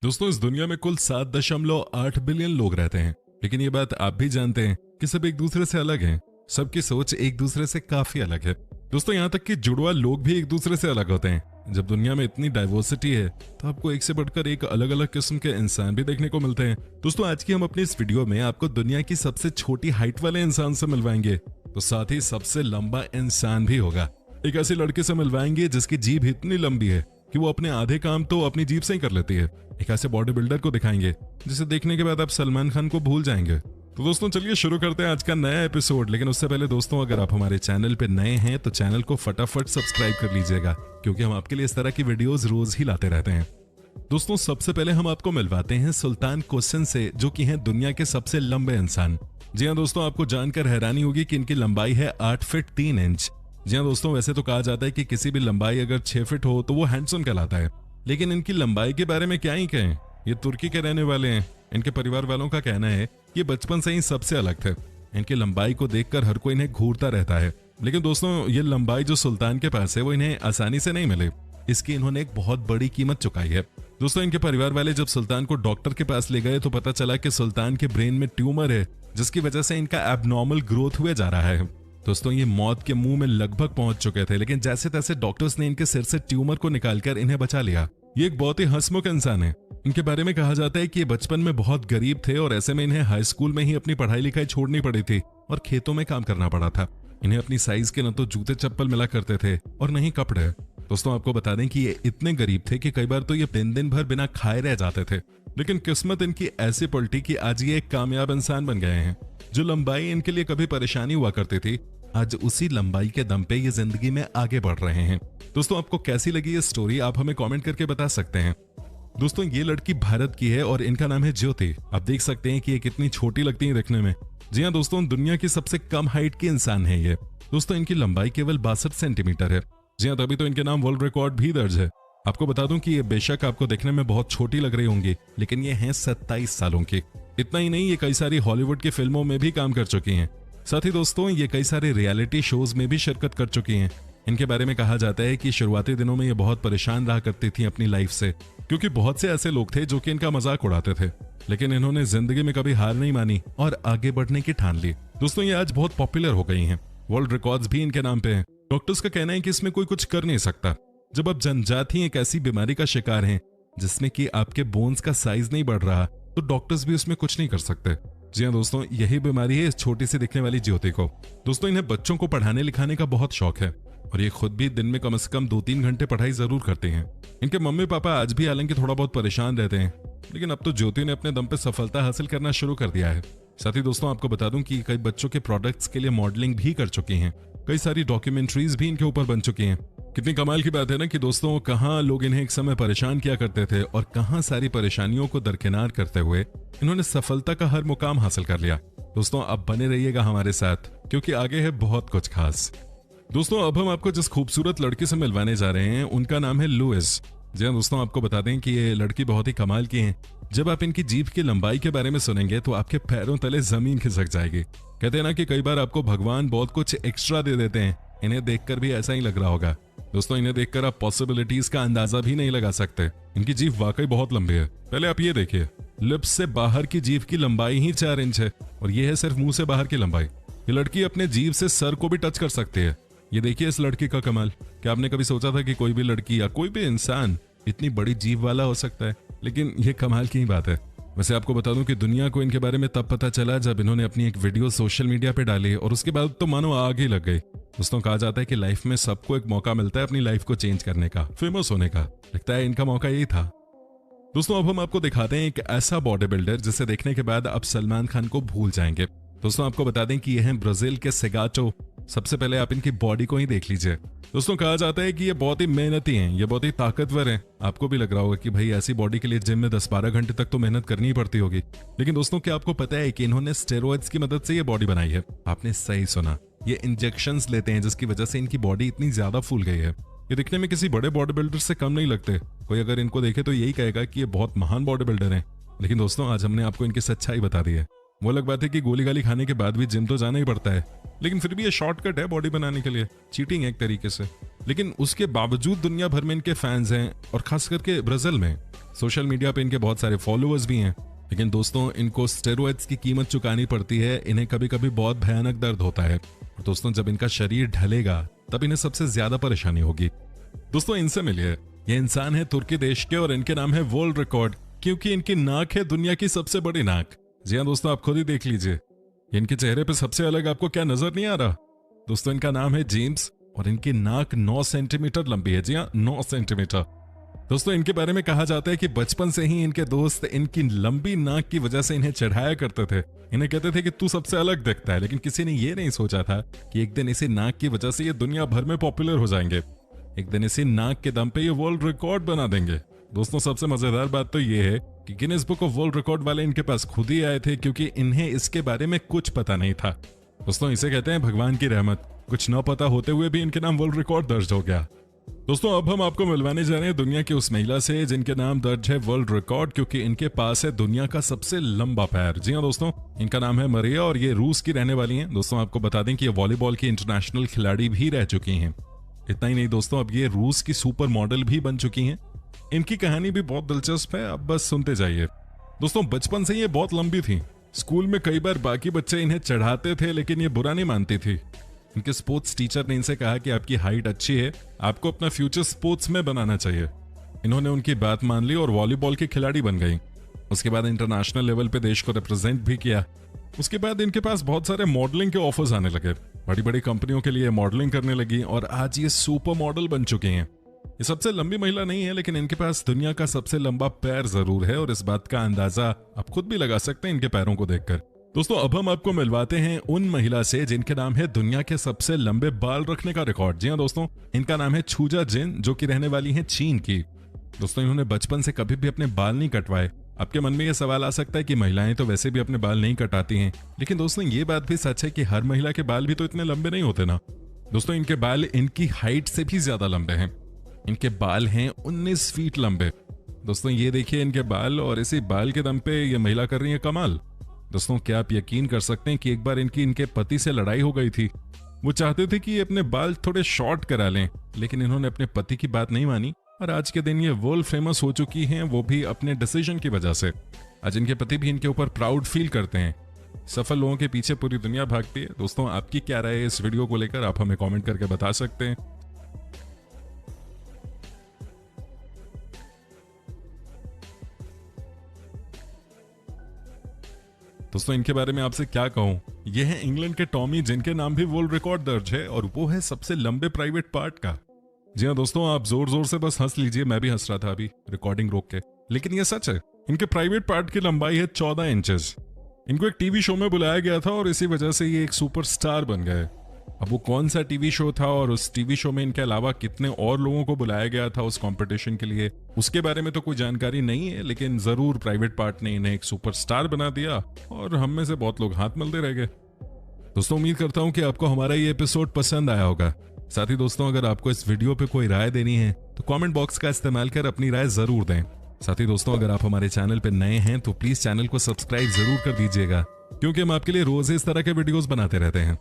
दोस्तों, इस दुनिया में कुल 7.8 बिलियन लोग रहते हैं। लेकिन ये बात आप भी जानते हैं कि सब एक दूसरे से अलग हैं। सबकी सोच एक दूसरे से काफी अलग है। दोस्तों, यहाँ तक कि जुड़वा लोग भी एक दूसरे से अलग होते हैं। जब दुनिया में इतनी डाइवर्सिटी है तो आपको एक से बढ़कर एक अलग अलग किस्म के इंसान भी देखने को मिलते हैं। दोस्तों, आज की हम अपनी इस वीडियो में आपको दुनिया की सबसे छोटी हाइट वाले इंसान से मिलवाएंगे, तो साथ ही सबसे लंबा इंसान भी होगा। एक ऐसे लड़के से मिलवाएंगे जिसकी जीभ इतनी लंबी है कि वो अपने आधे काम तो अपनी जीभ से ही कर लेती है। एक ऐसे बॉडी बिल्डर को दिखाएंगे जिसे देखने के बाद आप सलमान खान को भूल जाएंगे। तो दोस्तों, चलिए शुरू करते हैं आज का नया एपिसोड। लेकिन उससे पहले दोस्तों, अगर आप हमारे चैनल पे नए हैं तो चैनल को फटाफट सब्सक्राइब कर लीजिएगा, क्योंकि हम आपके लिए इस तरह की वीडियोस रोज ही लाते रहते हैं। दोस्तों, सबसे पहले हम आपको मिलवाते हैं सुल्तान क्वेश्चन से, जो कि हैं दुनिया के सबसे लंबे इंसान। जी हाँ दोस्तों, आपको जानकर हैरानी होगी कि इनकी लंबाई है 8 फीट 3 इंच। जी हाँ दोस्तों, वैसे तो कहा जाता है कि किसी भी लंबाई अगर 6 फीट हो तो वो हैंडसम कहलाता है। लेकिन इनकी लंबाई के बारे में क्या ही कहें, ये तुर्की के रहने वाले हैं। इनके परिवार वालों का कहना है कि बचपन से ही सबसे अलग थे। इनकी लंबाई को देखकर हर कोई इन्हें घूरता रहता है। लेकिन दोस्तों, ये लंबाई जो सुल्तान के पास है वो इन्हें आसानी से नहीं मिली। इसकी इन्होंने एक बहुत बड़ी कीमत चुकाई है। दोस्तों, इनके परिवार वाले जब सुल्तान को डॉक्टर के पास ले गए तो पता चला कि सुल्तान के ब्रेन में ट्यूमर है, जिसकी वजह से इनका एबनॉर्मल ग्रोथ हुए जा रहा है। दोस्तों, ये मौत के मुंह में लगभग पहुंच चुके थे, लेकिन जैसे तैसे डॉक्टर्स ने इनके सिर से ट्यूमर को निकालकर इन्हें बचा लिया। ये एक बहुत ही हंसमुख इंसान है। इनके बारे में कहा जाता है कि ये बचपन में बहुत गरीब थे और ऐसे में इन्हें हाई स्कूल में ही अपनी पढ़ाई लिखाई छोड़नी पड़ी थी और खेतों में काम करना पड़ा था। इन्हें अपनी साइज के न तो जूते चप्पल मिला करते थे और न ही कपड़े। दोस्तों, आपको बता दें कि ये इतने गरीब थे कि कई बार तो ये दिन भर बिना खाए रह जाते थे। लेकिन किस्मत इनकी ऐसी पलटी कि आज ये एक कामयाब इंसान बन गए हैं। जो लंबाई इनके लिए कभी परेशानी हुआ करती थी, आज उसी लंबाई के दम पे ये जिंदगी में आगे बढ़ रहे हैं। दोस्तों, आपको कैसी लगी ये स्टोरी, आप हमें कमेंट करके बता सकते हैं। दोस्तों, ये लड़की भारत की है और इनका नाम है ज्योति। आप देख सकते हैं कि ये कितनी छोटी लगती है दिखने में। जी हाँ दोस्तों, दुनिया की सबसे कम हाइट की इंसान है ये। दोस्तों, इनकी लंबाई केवल 62 सेंटीमीटर है। जी हाँ, तभी तो इनके नाम वर्ल्ड रिकॉर्ड भी दर्ज है। आपको बता दूं कि ये बेशक आपको देखने में बहुत छोटी लग रही होंगी, लेकिन ये हैं 27 सालों की। इतना ही नहीं, ये कई सारी हॉलीवुड की फिल्मों में भी काम कर चुकी हैं। साथ ही दोस्तों, ये कई सारे रियलिटी शोज में भी शिरकत कर चुकी हैं। इनके बारे में कहा जाता है कि शुरुआती दिनों में ये बहुत परेशान रहा करती थी अपनी लाइफ से, क्योंकि बहुत से ऐसे लोग थे जो कि इनका मजाक उड़ाते थे। लेकिन इन्होंने जिंदगी में कभी हार नहीं मानी और आगे बढ़ने की ठान ली। दोस्तों, ये आज बहुत पॉपुलर हो गई हैं। वर्ल्ड रिकॉर्ड्स भी इनके नाम पे हैं। डॉक्टर्स का कहना है कि इसमें कोई कुछ कर नहीं सकता। जब आप जनजाति एक ऐसी बीमारी का शिकार हैं जिसमें कि आपके बोन्स का साइज नहीं बढ़ रहा, तो डॉक्टर्स भी उसमें कुछ नहीं कर सकते। जी हाँ दोस्तों, यही बीमारी है इस छोटी सी दिखने वाली ज्योति को। दोस्तों, इन्हें बच्चों को पढ़ाने लिखाने का बहुत शौक है और ये खुद भी दिन में कम से कम 2-3 घंटे पढ़ाई जरूर करते हैं। इनके मम्मी पापा आज भी हालांकि थोड़ा बहुत परेशान रहते हैं, लेकिन अब तो ज्योति ने अपने दम पे सफलता हासिल करना शुरू कर दिया है। साथ ही दोस्तों, आपको बता दूं कि कई बच्चों के प्रोडक्ट्स के लिए मॉडलिंग भी कर चुकी हैं। कई सारी डॉक्यूमेंट्रीज भी इनके ऊपर बन चुकी हैं। कितनी कमाल की बात है ना कि दोस्तों, कहाँ लोग इन्हें एक समय परेशान किया करते थे और कहाँ सारी परेशानियों को दरकिनार करते हुए इन्होंने सफलता का हर मुकाम हासिल कर लिया। दोस्तों, अब बने रहिएगा हमारे साथ, क्योंकि आगे है बहुत कुछ खास। दोस्तों, अब हम आपको जिस खूबसूरत लड़की से मिलवाने जा रहे हैं उनका नाम है लुइस। जी हाँ दोस्तों, आपको बता दें कि ये लड़की बहुत ही कमाल की है। जब आप इनकी जीभ की लंबाई के बारे में सुनेंगे तो आपके पैरों तले जमीन खिसक जाएगी। कहते हैं ना कि कई बार आपको भगवान बहुत कुछ एक्स्ट्रा दे देते हैं। इन्हें देखकर भी ऐसा ही लग रहा होगा। दोस्तों, इन्हें देखकर आप पॉसिबिलिटीज का अंदाजा भी नहीं लगा सकते। इनकी जीभ वाकई बहुत लंबी है। पहले आप ये देखिए, लिप्स से बाहर की जीभ की लंबाई ही 4 इंच है और ये है सिर्फ मुंह से बाहर की लंबाई। ये लड़की अपने जीभ से सर को भी टच कर सकती है। ये देखिए इस लड़की का कमाल। क्या आपने कभी सोचा था कि कोई भी लड़की या कोई भी इंसान इतनी बड़ी जीभ वाला हो सकता है? लेकिन ये कमाल की ही बात है। वैसे आपको बता दूं कि दुनिया को इनके बारे में तब पता चला जब इन्होंने अपनी एक वीडियो सोशल मीडिया पे डाली और उसके बाद तो मानो आग ही लग गई। दोस्तों, कहा जाता है कि लाइफ में सबको एक मौका मिलता है अपनी लाइफ को चेंज करने का, फेमस होने का। लगता है इनका मौका यही था। दोस्तों, अब हम आपको दिखाते हैं एक ऐसा बॉडी बिल्डर जिसे देखने के बाद आप सलमान खान को भूल जाएंगे। दोस्तों, आपको बता दें कि यह है ब्राजील के सेगाटो। सबसे पहले आप इनकी बॉडी को ही देख लीजिए। दोस्तों, कहा जाता है कि ये बहुत ही मेहनती हैं, ये बहुत ही ताकतवर हैं। आपको भी लग रहा होगा कि भाई ऐसी बॉडी के लिए जिम में 10-12 घंटे तक तो मेहनत करनी ही पड़ती होगी। लेकिन दोस्तों, क्या आपको पता है कि इन्होंने स्टेरॉइड्स की मदद से ये बॉडी बनाई है? आपने सही सुना, ये इंजेक्शंस लेते हैं जिसकी वजह से इनकी बॉडी इतनी ज्यादा फूल गई है। ये दिखने में किसी बड़े बॉडी बिल्डर से कम नहीं लगते। कोई अगर इनको देखे तो यही कहेगा कि ये बहुत महान बॉडी बिल्डर हैं। लेकिन दोस्तों, आज हमने आपको इनकी सच्चाई बता दी है। वो अलग बात है कि गोली गाली खाने के बाद भी जिम तो जाना ही पड़ता है, लेकिन फिर भी ये शॉर्टकट है बॉडी बनाने के लिए, चीटिंग है एक तरीके से। लेकिन उसके बावजूद दुनिया भर में इनके फैंस हैं और खास करके ब्राजील में सोशल मीडिया पे इनके बहुत सारे फॉलोअर्स भी हैं। लेकिन दोस्तों इनको स्टेरॉइड्स की कीमत चुकानी पड़ती है, इन्हें कभी कभी बहुत भयानक दर्द होता है। और दोस्तों जब इनका शरीर ढलेगा तब इन्हें सबसे ज्यादा परेशानी होगी। दोस्तों इनसे मिलिए, ये इंसान है तुर्की देश के और इनके नाम है वर्ल्ड रिकॉर्ड, क्योंकि इनकी नाक है दुनिया की सबसे बड़ी नाक। जी हाँ दोस्तों, आप खुद ही देख लीजिए इनके चेहरे पे सबसे अलग आपको क्या नजर नहीं आ रहा। दोस्तों इनका नाम है जेम्स और इनकी नाक 9 सेंटीमीटर लंबी है। जी हाँ, 9 सेंटीमीटर। दोस्तों इनके बारे में कहा जाता है कि बचपन से ही इनके दोस्त इनकी लंबी नाक की वजह से इन्हें चढ़ाया करते थे। इन्हें कहते थे कि तू सबसे अलग दिखता है, लेकिन किसी ने ये नहीं सोचा था कि एक दिन इसी नाक की वजह से ये दुनिया भर में पॉपुलर हो जाएंगे। एक दिन इसी नाक के दम पे ये वर्ल्ड रिकॉर्ड बना देंगे। दोस्तों सबसे मजेदार बात तो ये है कि Guinness book of world record वाले इनके पास खुद ही आए थे, क्योंकि इन्हें इसके बारे में कुछ पता नहीं था। दोस्तों इसे कहते हैं भगवान की रहमत, कुछ न पता होते हुए भी इनके नाम वर्ल्ड रिकॉर्ड दर्ज हो गया। दोस्तों अब हम आपको मिलवाने जा रहे हैं दुनिया की उस महिला से जिनके नाम दर्ज है वर्ल्ड रिकॉर्ड, क्योंकि इनके पास है दुनिया का सबसे लंबा पैर। जी हाँ दोस्तों, इनका नाम है मरिया और ये रूस की रहने वाली हैं। दोस्तों आपको बता दें कि ये वॉलीबॉल की इंटरनेशनल खिलाड़ी भी रह चुकी हैं। इतना ही नहीं दोस्तों, अब ये रूस की सुपर मॉडल भी बन चुकी हैं। इनकी कहानी भी बहुत दिलचस्प है, अब बस सुनते जाइए। दोस्तों बचपन से ये बहुत लंबी थी। स्कूल में कई बार बाकी बच्चे इन्हें चढ़ाते थे, लेकिन ये बुरा नहीं मानती थी। इनके स्पोर्ट्स टीचर ने इनसे कहा कि आपकी हाइट अच्छी है, आपको अपना फ्यूचर स्पोर्ट्स में बनाना चाहिए। इन्होंने उनकी बात मान ली और वॉलीबॉल की खिलाड़ी बन गई। उसके बाद इंटरनेशनल लेवल पे देश को रिप्रेजेंट भी किया। उसके बाद इनके पास बहुत सारे मॉडलिंग के ऑफर्स आने लगे, बड़ी बड़ी कंपनियों के लिए मॉडलिंग करने लगी और आज ये सुपर मॉडल बन चुके हैं। ये सबसे लंबी महिला नहीं है, लेकिन इनके पास दुनिया का सबसे लंबा पैर जरूर है और इस बात का अंदाजा आप खुद भी लगा सकते हैं इनके पैरों को देखकर। दोस्तों अब हम आपको मिलवाते हैं उन महिला से जिनके नाम है दुनिया के सबसे लंबे बाल रखने का रिकॉर्ड। जी हाँ दोस्तों, इनका नाम है छूजा जिन, जो कि रहने वाली है चीन की। दोस्तों इन्होंने बचपन से कभी भी अपने बाल नहीं कटवाए। आपके मन में यह सवाल आ सकता है कि महिलाएं तो वैसे भी अपने बाल नहीं कटाती हैं, लेकिन दोस्तों ये बात भी सच है कि हर महिला के बाल भी तो इतने लंबे नहीं होते ना। दोस्तों इनके बाल इनकी हाइट से भी ज्यादा लंबे हैं। इनके बाल हैं 19 फीट लंबे। दोस्तों ये देखिए इनके बाल, और इसी बाल के दम पे ये महिला कर रही है कमाल। दोस्तों क्या आप यकीन कर सकते हैं कि एक बार इनके पति से लड़ाई हो गई थी। वो चाहते थे कि ये अपने बाल थोड़े शॉर्ट करा लें, लेकिन इन्होंने अपने पति की बात नहीं मानी और आज के दिन ये वर्ल्ड फेमस हो चुकी हैं, वो भी अपने डिसीजन की वजह से। आज इनके पति भी इनके ऊपर प्राउड फील करते हैं। सफल लोगों के पीछे पूरी दुनिया भागती है। दोस्तों आपकी क्या राय है इस वीडियो को लेकर, आप हमें कमेंट करके बता सकते हैं। दोस्तों इनके बारे में आपसे क्या कहूं, ये है इंग्लैंड के टॉमी, जिनके नाम भी वर्ल्ड रिकॉर्ड दर्ज है और वो है सबसे लंबे प्राइवेट पार्ट का। जी हाँ दोस्तों, आप जोर जोर से बस हंस लीजिए, मैं भी हंस रहा था अभी रिकॉर्डिंग रोक के, लेकिन ये सच है। इनके प्राइवेट पार्ट की लंबाई है 14 इंचेस। इनको एक टीवी शो में बुलाया गया था और इसी वजह से ये एक सुपरस्टार बन गए। अब वो कौन सा टीवी शो था और उस टीवी शो में इनके अलावा कितने और लोगों को बुलाया गया था उस कंपटीशन के लिए, उसके बारे में तो कोई जानकारी नहीं है, लेकिन जरूर प्राइवेट पार्ट ने इन्हें एक सुपरस्टार बना दिया और हम में से बहुत लोग हाथ मलते रह गए। दोस्तों उम्मीद करता हूं कि आपको हमारा ये एपिसोड पसंद आया होगा। साथ ही दोस्तों अगर आपको इस वीडियो पे कोई राय देनी है तो कमेंट बॉक्स का इस्तेमाल कर अपनी राय जरूर दें। साथ ही दोस्तों अगर आप हमारे चैनल पे नए हैं तो प्लीज चैनल को सब्सक्राइब जरूर कर दीजिएगा, क्योंकि हम आपके लिए रोज इस तरह के वीडियोस बनाते रहते हैं।